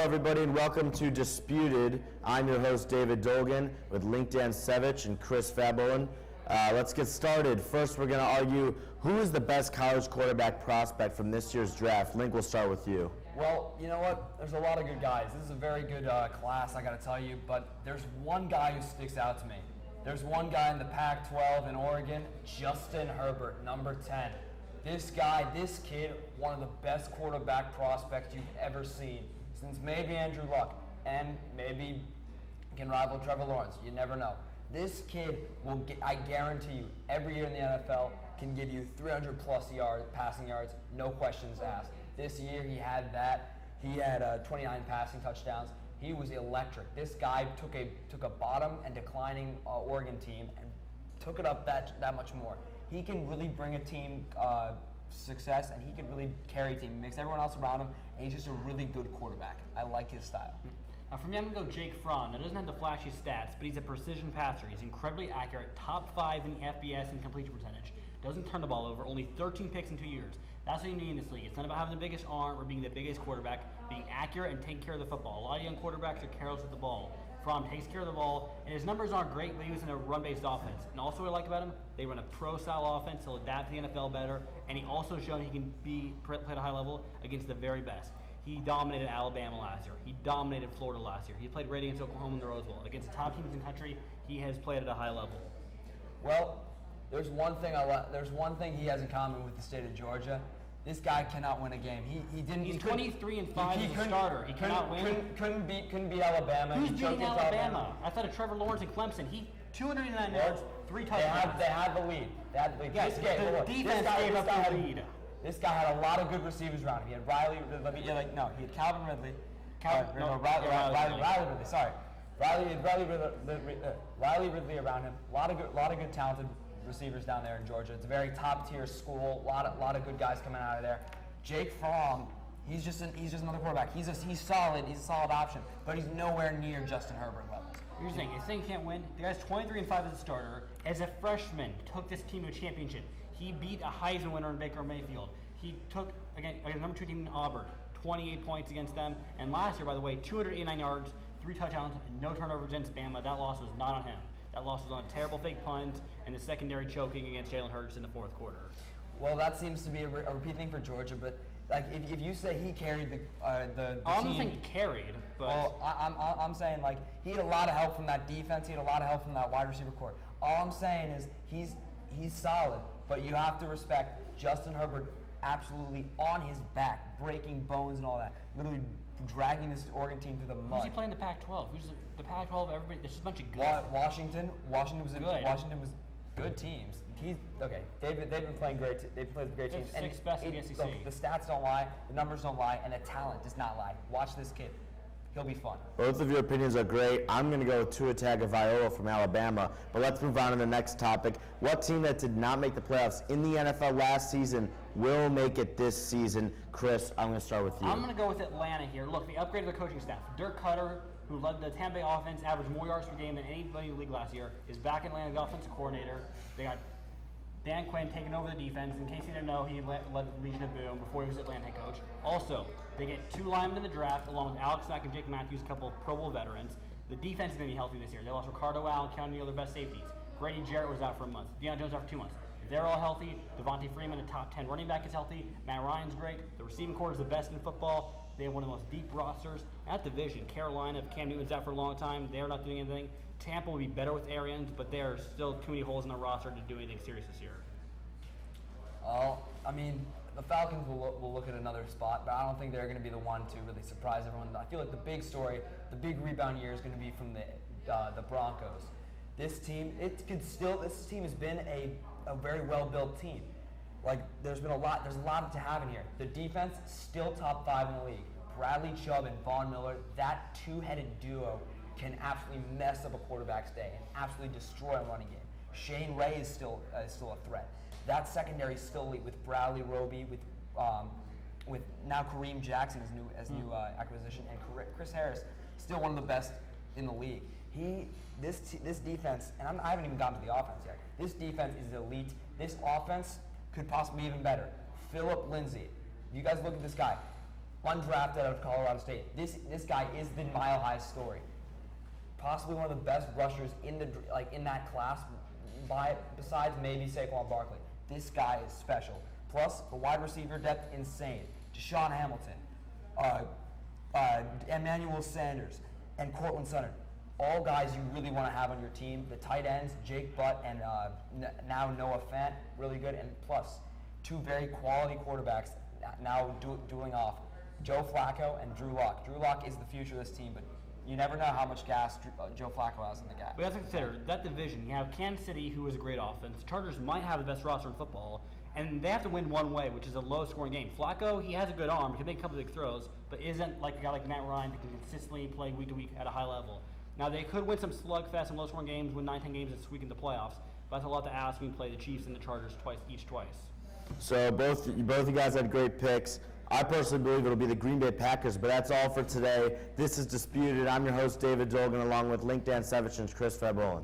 everybody, and welcome to Disputed. I'm your host, David Dolgan, with Linc Sevich and Chris Fabulin. Let's get started. First, we're going to argue who is the best college quarterback prospect from this year's draft. Linc, we'll start with you. Well, you know what? There's a lot of good guys. This is a very good class, I got to tell you, but there's one guy who sticks out to me. There's one guy in the Pac-12 in Oregon, Justin Herbert, number 10. This guy, this kid, one of the best quarterback prospects you've ever seen, since maybe Andrew Luck, and maybe can rival Trevor Lawrence. You never know. This kid will get, I guarantee you, every year in the NFL can give you 300 plus passing yards, no questions asked. This year he had that. He had 29 passing touchdowns. He was electric. This guy took a bottom and declining Oregon team and took it up that much more. He can really bring a team success, and he can really carry a team. He makes everyone else around him, and he's just a really good quarterback. I like his style. For me, I'm going to go Jake Fromm. Now, doesn't have the flashy stats, but he's a precision passer. He's incredibly accurate, top 5 in the FBS in completion percentage. Doesn't turn the ball over, only 13 picks in 2 years. That's what you need in this league. It's not about having the biggest arm or being the biggest quarterback, being accurate and taking care of the football. A lot of young quarterbacks are careless with the ball. Fromm takes care of the ball, and his numbers aren't great, but he was in a run-based offense. And also what I like about him, they run a pro-style offense. He'll adapt to the NFL better, and he also showed he can play at a high level against the very best. He dominated Alabama last year. He dominated Florida last year. He played great against Oklahoma in the Rose Bowl. Against the top teams in the country, he has played at a high level. Well, there's one thing he has in common with the state of Georgia. This guy cannot win a game. He's 23-5 as a starter. He cannot win. Couldn't beat Alabama. Who's beating Alabama? I thought of Trevor Lawrence and Clemson. He 289 yards, 3 touchdowns. They had the lead. Yes, the defense gave up the lead. This guy had a lot of good receivers around him. He had Riley. He had Calvin Ridley. Riley Ridley. Sorry, Riley Ridley around him. A lot of good talented receivers down there in Georgia. It's a very top tier school. A lot of good guys coming out of there. Jake Fromm, he's just another quarterback. He's solid. He's a solid option, but he's nowhere near Justin Herbert levels. Here's the thing. His thing can't win. The guy's 23-5 as a starter. As a freshman, took this team to a championship. He beat a Heisman winner in Baker Mayfield. He took against number 2 team in Auburn, 28 points against them. And last year, by the way, 289 yards, 3 touchdowns, and no turnovers against Bama. That loss was not on him. That loss was on a terrible fake punt and the secondary choking against Jalen Hurts in the fourth quarter. Well, that seems to be a repeat thing for Georgia, but like if you say he carried the team, I'm not saying he carried, but well, I'm saying like he had a lot of help from that defense. He had a lot of help from that wide receiver core. All I'm saying is he's solid, but you have to respect Justin Herbert absolutely on his back, breaking bones and all that, literally dragging this Oregon team through the mud. Who's he playing the Pac-12? Who's the Pac-12? Everybody, there's just a bunch of good. Washington was good teams. They've been playing great. They've played great teams. They're 6th best in the SEC. Look, the stats don't lie, the numbers don't lie, and the talent does not lie. Watch this kid. He'll be fun. Both of your opinions are great. I'm going to go with Tua Tagovailoa from Alabama. But let's move on to the next topic. What team that did not make the playoffs in the NFL last season will make it this season? Chris, I'm going to start with you. I'm going to go with Atlanta here. Look, they upgraded their coaching staff. Dirk Cutter, who led the Tampa Bay offense, averaged more yards per game than anybody in the league last year, is back in Atlanta, the offensive coordinator. They got Dan Quinn taking over the defense. In case you didn't know, he led the Legion of Boom before he was Atlanta head coach. Also, they get 2 linemen in the draft, along with Alex Mack and Jake Matthews, a couple of Pro Bowl veterans. The defense is going to be healthy this year. They lost Ricardo Allen, counting the other best safeties. Grady Jarrett was out for a month. Deion Jones out for 2 months. If they're all healthy, Devontae Freeman, a top 10 running back, is healthy. Matt Ryan's great. The receiving corps is the best in football. They have one of the most deep rosters. At division, Carolina, if Cam Newton's out for a long time, they're not doing anything. Tampa will be better with Arians, but there are still too many holes in the roster to do anything serious this year. I mean, the Falcons will look at another spot, but I don't think they're going to be the one to really surprise everyone. I feel like the big story, the big rebound year is going to be from the Broncos. This team has been a very well-built team. Like there's a lot to have in here. The defense still top 5 in the league. Bradley Chubb and Von Miller, that 2-headed duo can absolutely mess up a quarterback's day and absolutely destroy a running game. Shane Ray is still a threat. That secondary is still elite with Bradley Roby, with now Kareem Jackson as new acquisition, and Chris Harris, still one of the best in the league. This defense, and I haven't even gotten to the offense yet. This defense is elite. This offense could possibly be even better. Phillip Lindsay. You guys look at this guy. undrafted out of Colorado State. This guy is the Mile High story. Possibly one of the best rushers in that class, besides maybe Saquon Barkley. This guy is special. Plus, the wide receiver depth, insane. Deshaun Hamilton, Emmanuel Sanders, and Cortland Sutton. All guys you really want to have on your team. The tight ends, Jake Butt and now Noah Fant, really good. And plus, two very quality quarterbacks now dueling off. Joe Flacco and Drew Lock. Drew Lock is the future of this team, but you never know how much gas Joe Flacco has in the gas. We have to consider that division. You have Kansas City, who is a great offense. Chargers might have the best roster in football, and they have to win one way, which is a low-scoring game. Flacco, he has a good arm, he can make a couple of big throws, but isn't like a guy like Matt Ryan that can consistently play week to week at a high level. Now, they could win some slugfest and low-scoring games, win 9-10 games this week in the playoffs, but that's a lot to ask when you play the Chiefs and the Chargers twice. So both you guys had great picks. I personally believe it'll be the Green Bay Packers, but that's all for today. This is Disputed. I'm your host, David Dolgan, along with Linc, Dan Savage, and Chris Fabolin.